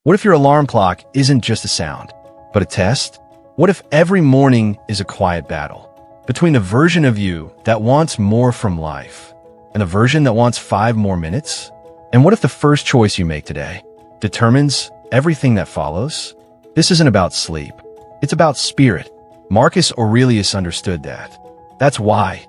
What if your alarm clock isn't just a sound, but a test? What if every morning is a quiet battle between the version of you that wants more from life and the version that wants 5 more minutes? And what if the first choice you make today determines everything that follows? This isn't about sleep. It's about spirit. Marcus Aurelius understood that. That's why,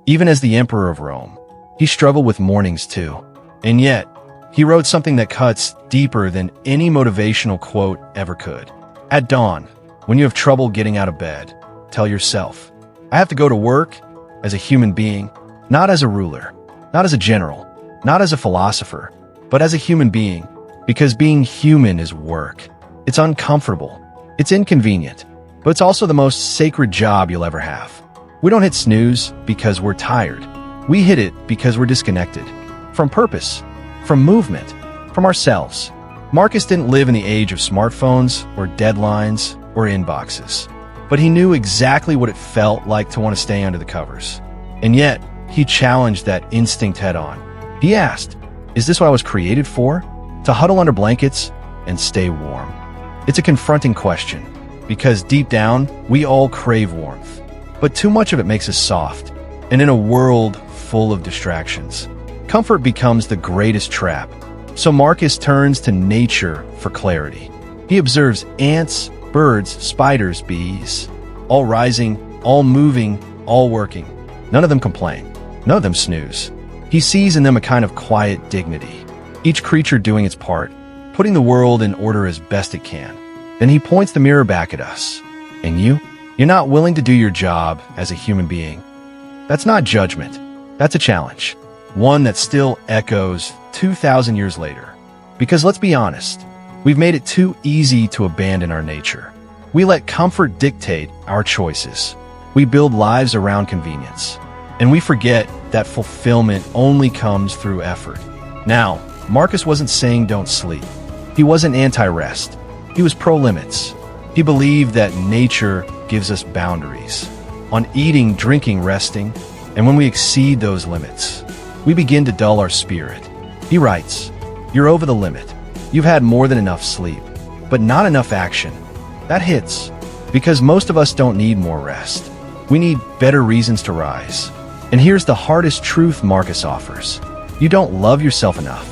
even as the emperor of Rome, he struggled with mornings too. And yet, he wrote something that cuts deeper than any motivational quote ever could. At dawn, when you have trouble getting out of bed, tell yourself, I have to go to work as a human being, not as a ruler, not as a general, not as a philosopher, but as a human being, because being human is work. It's uncomfortable, it's inconvenient, but it's also the most sacred job you'll ever have. We don't hit snooze because we're tired. We hit it because we're disconnected from purpose, from movement, from ourselves. Marcus didn't live in the age of smartphones or deadlines or inboxes, but he knew exactly what it felt like to want to stay under the covers. And yet, he challenged that instinct head-on. He asked, is this what I was created for? To huddle under blankets and stay warm? It's a confronting question, because deep down, we all crave warmth. But too much of it makes us soft, and in a world full of distractions, comfort becomes the greatest trap. So Marcus turns to nature for clarity. He observes ants, birds, spiders, bees, all rising, all moving, all working. None of them complain. None of them snooze. He sees in them a kind of quiet dignity, each creature doing its part, putting the world in order as best it can. Then he points the mirror back at us. And you? You're not willing to do your job as a human being. That's not judgment. That's a challenge. One that still echoes 2,000 years later. Because let's be honest, we've made it too easy to abandon our nature. We let comfort dictate our choices. We build lives around convenience. And we forget that fulfillment only comes through effort. Now, Marcus wasn't saying don't sleep. He wasn't anti-rest. He was pro-limits. He believed that nature gives us boundaries on eating, drinking, resting, and when we exceed those limits, we begin to dull our spirit. He writes, you're over the limit. You've had more than enough sleep, but not enough action. That hits, because most of us don't need more rest. We need better reasons to rise. And here's the hardest truth Marcus offers. You don't love yourself enough,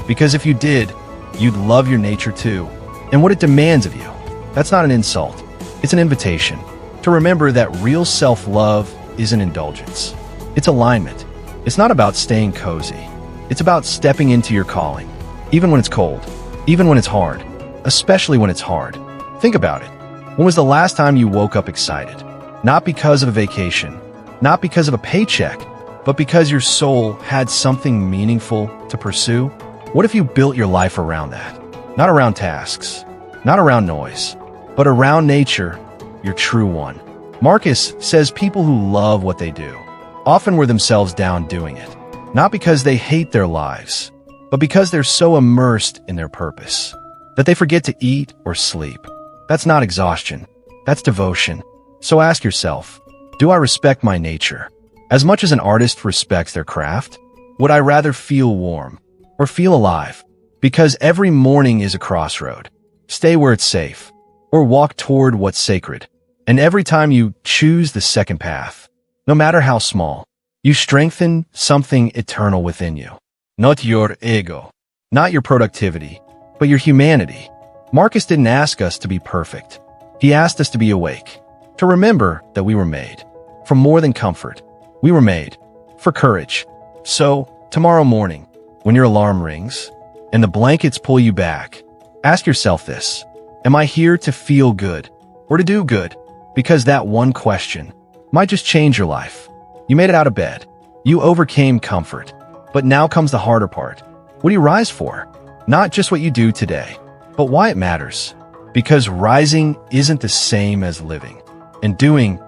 because if you did, you'd love your nature too, and what it demands of you. That's not an insult. It's an invitation to remember that real self-love isn't indulgence. It's alignment. It's not about staying cozy. It's about stepping into your calling, even when it's cold, even when it's hard, especially when it's hard. Think about it. When was the last time you woke up excited? Not because of a vacation, not because of a paycheck, but because your soul had something meaningful to pursue? What if you built your life around that? Not around tasks, not around noise, but around nature, your true one. Marcus says people who love what they do often wear themselves down doing it, not because they hate their lives, but because they're so immersed in their purpose that they forget to eat or sleep. That's not exhaustion, that's devotion. So ask yourself, do I respect my nature as much as an artist respects their craft? Would I rather feel warm or feel alive? Because every morning is a crossroad. Stay where it's safe or walk toward what's sacred. And every time you choose the second path, no matter how small, you strengthen something eternal within you. Not your ego, not your productivity, but your humanity. Marcus didn't ask us to be perfect. He asked us to be awake, to remember that we were made for more than comfort. We were made for courage. So, tomorrow morning, when your alarm rings and the blankets pull you back, ask yourself this: am I here to feel good or to do good? Because that one question might just change your life. You made it out of bed. You overcame comfort. But now comes the harder part. What do you rise for? Not just what you do today, but why it matters. Because rising isn't the same as living, and doing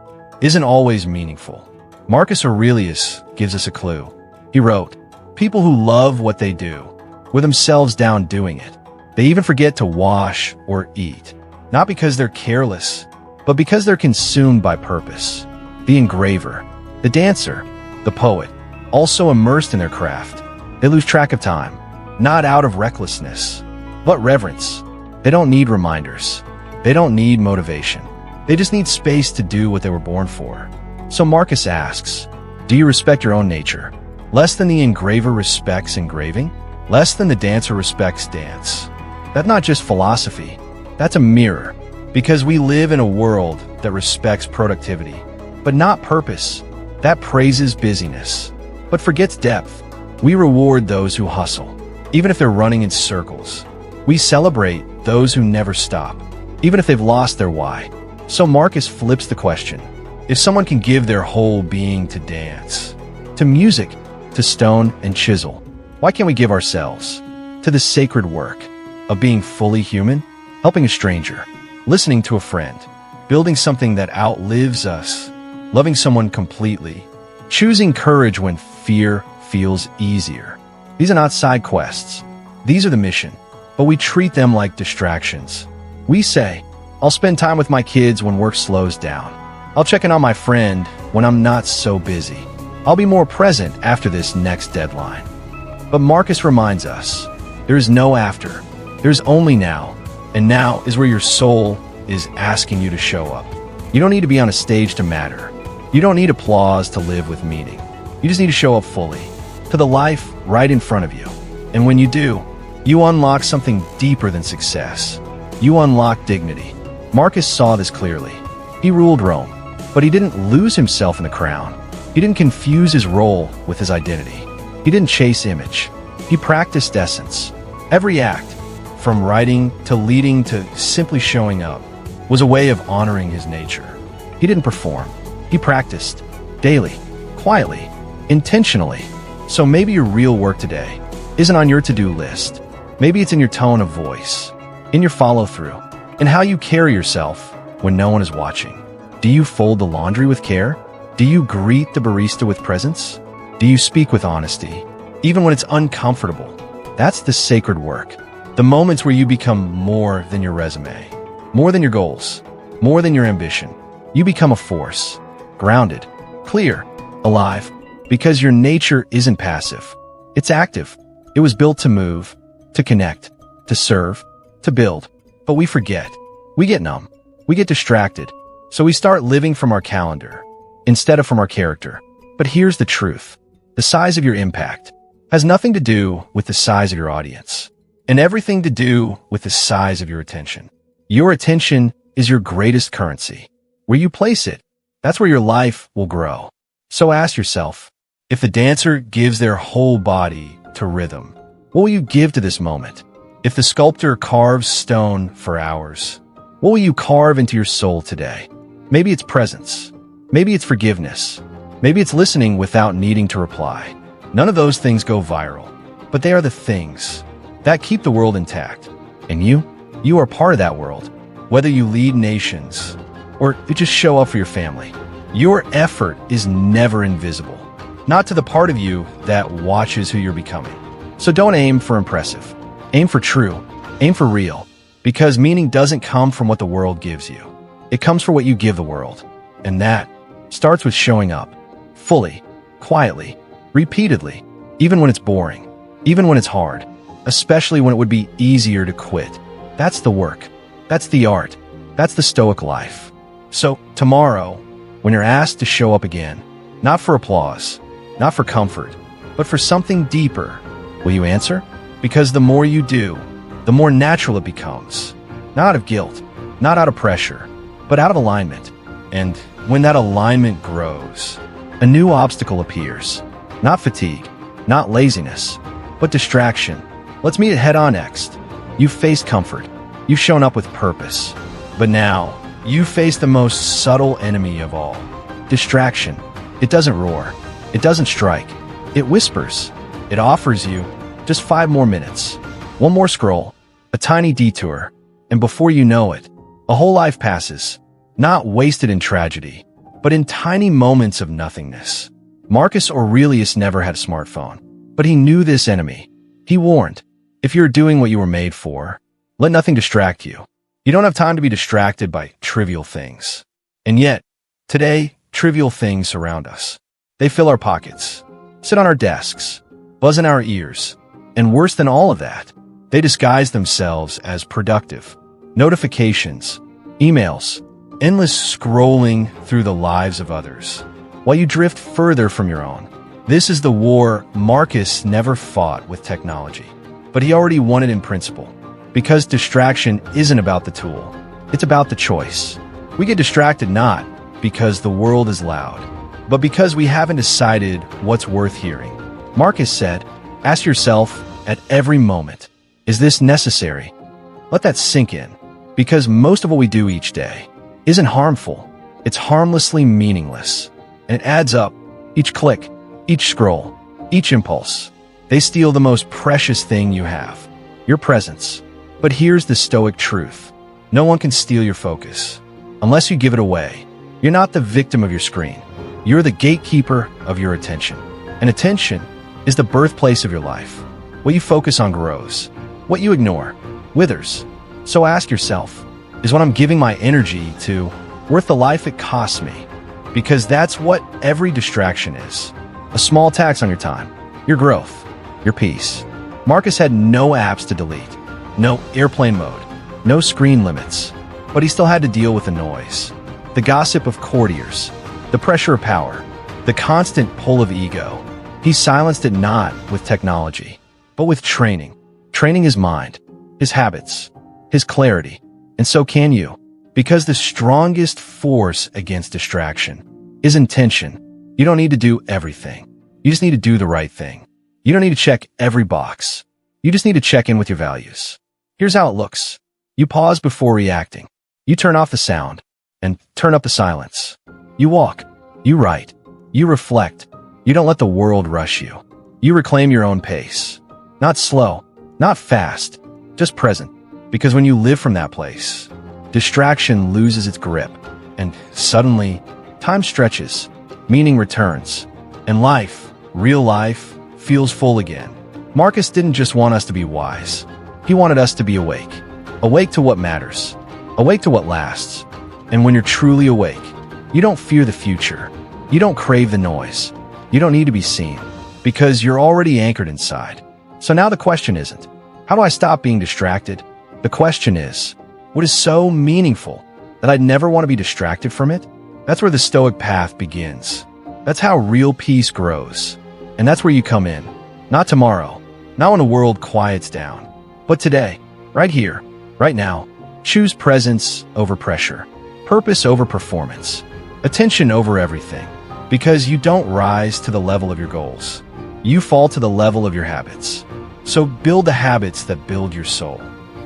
isn't always meaningful. Marcus Aurelius gives us a clue. He wrote, people who love what they do wear themselves down doing it. They even forget to wash or eat, not because they're careless, but because they're consumed by purpose. The engraver, the dancer, the poet, also immersed in their craft. They lose track of time, not out of recklessness, but reverence. They don't need reminders. They don't need motivation. They just need space to do what they were born for. So Marcus asks, do you respect your own nature? Less than the engraver respects engraving? Less than the dancer respects dance? That's not just philosophy. That's a mirror. Because we live in a world that respects productivity, but not purpose. That praises busyness, but forgets depth. We reward those who hustle, even if they're running in circles. We celebrate those who never stop, even if they've lost their why. So Marcus flips the question. If someone can give their whole being to dance, to music, to stone and chisel, why can't we give ourselves to the sacred work of being fully human, helping a stranger, listening to a friend, building something that outlives us, loving someone completely, choosing courage when fear feels easier? These are not side quests. These are the mission, but we treat them like distractions. We say, I'll spend time with my kids when work slows down. I'll check in on my friend when I'm not so busy. I'll be more present after this next deadline. But Marcus reminds us, there is no after. There's only now. And now is where your soul is asking you to show up. You don't need to be on a stage to matter. You don't need applause to live with meaning. You just need to show up fully to the life right in front of you. And when you do, you unlock something deeper than success. You unlock dignity. Marcus saw this clearly. He ruled Rome, but he didn't lose himself in the crown. He didn't confuse his role with his identity. He didn't chase image. He practiced essence. Every act, from writing to leading to simply showing up, was a way of honoring his nature. He didn't perform. He practiced daily, quietly, intentionally. So maybe your real work today isn't on your to-do list. Maybe it's in your tone of voice, in your follow-through, in how you carry yourself when no one is watching. Do you fold the laundry with care? Do you greet the barista with presence? Do you speak with honesty, even when it's uncomfortable? That's the sacred work. The moments where you become more than your resume, more than your goals, more than your ambition. You become a force, grounded, clear, alive, because your nature isn't passive. It's active. It was built to move, to connect, to serve, to build. But we forget. We get numb. We get distracted. So we start living from our calendar instead of from our character. But here's the truth. The size of your impact has nothing to do with the size of your audience, and everything to do with the size of your attention. Your attention is your greatest currency. Where you place it, that's where your life will grow. So ask yourself, if the dancer gives their whole body to rhythm, what will you give to this moment? If the sculptor carves stone for hours, what will you carve into your soul today? Maybe it's presence. Maybe it's forgiveness. Maybe it's listening without needing to reply. None of those things go viral, but they are the things that keep the world intact. And you are part of that world. Whether you lead nations or you just show up for your family, your effort is never invisible. Not to the part of you that watches who you're becoming. So don't aim for impressive. Aim for true. Aim for real. Because meaning doesn't come from what the world gives you. It comes from what you give the world. And that starts with showing up. Fully, quietly, repeatedly, even when it's boring, even when it's hard, especially when it would be easier to quit. That's the work. That's the art. That's the Stoic life. So tomorrow, when you're asked to show up again, not for applause, not for comfort, but for something deeper, will you answer? Because the more you do, the more natural it becomes. Not out of guilt, not out of pressure, but out of alignment. And when that alignment grows, a new obstacle appears. Not fatigue, not laziness, but distraction. Let's meet it head on next. You've faced comfort. You've shown up with purpose. But now, you face the most subtle enemy of all. Distraction. It doesn't roar. It doesn't strike. It whispers. It offers you just 5 more minutes. One more scroll. A tiny detour. And before you know it, a whole life passes. Not wasted in tragedy, but in tiny moments of nothingness. Marcus Aurelius never had a smartphone, but he knew this enemy. He warned, if you're doing what you were made for, let nothing distract you. You don't have time to be distracted by trivial things. And yet, today, trivial things surround us. They fill our pockets, sit on our desks, buzz in our ears, and worse than all of that, They disguise themselves as productive. Notifications, emails, endless scrolling through the lives of others, while you drift further from your own. This is the war Marcus never fought with technology, but he already won it in principle. Because distraction isn't about the tool, it's about the choice. We get distracted not because the world is loud, but because we haven't decided what's worth hearing. Marcus said, ask yourself at every moment, is this necessary? Let that sink in, because most of what we do each day isn't harmful. It's harmlessly meaningless, and it adds up. Each click, each scroll, each impulse, they steal the most precious thing you have, your presence. But here's the Stoic truth. No one can steal your focus unless you give it away. You're not the victim of your screen. You're the gatekeeper of your attention. And attention is the birthplace of your life. What you focus on grows. What you ignore withers. So ask yourself, is what I'm giving my energy to worth the life it costs me? Because that's what every distraction is. A small tax on your time, your growth, your peace. Marcus had no apps to delete, no airplane mode, no screen limits, but he still had to deal with the noise, the gossip of courtiers, the pressure of power, the constant pull of ego. He silenced it not with technology, but with training. Training his mind, his habits, his clarity. And so can you. Because the strongest force against distraction is intention. You don't need to do everything. You just need to do the right thing. You don't need to check every box. You just need to check in with your values. Here's how it looks. You pause before reacting. You turn off the sound and turn up the silence. You walk. You write. You reflect. You don't let the world rush you. You reclaim your own pace. Not slow, not fast, just present. Because when you live from that place, distraction loses its grip, and suddenly, time stretches, meaning returns, and life, real life, feels full again. Marcus didn't just want us to be wise. He wanted us to be awake. Awake to what matters. Awake to what lasts. And when you're truly awake, you don't fear the future. You don't crave the noise. You don't need to be seen, because you're already anchored inside. So now the question isn't, how do I stop being distracted? The question is, what is so meaningful that I'd never want to be distracted from it? That's where the Stoic path begins. That's how real peace grows. And that's where you come in. Not tomorrow, not when the world quiets down, but today, right here, right now. Choose presence over pressure, purpose over performance, attention over everything. Because you don't rise to the level of your goals. You fall to the level of your habits. So build the habits that build your soul.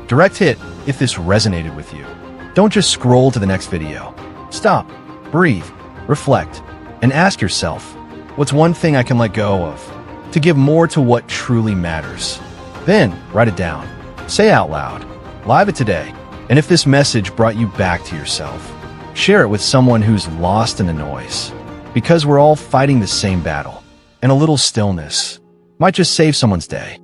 Direct hit if this resonated with you. Don't just scroll to the next video. Stop, breathe, reflect, and ask yourself, what's one thing I can let go of to give more to what truly matters? Then write it down. Say out loud. Live it today. And if this message brought you back to yourself, share it with someone who's lost in the noise. Because we're all fighting the same battle, and a little stillness might just save someone's day.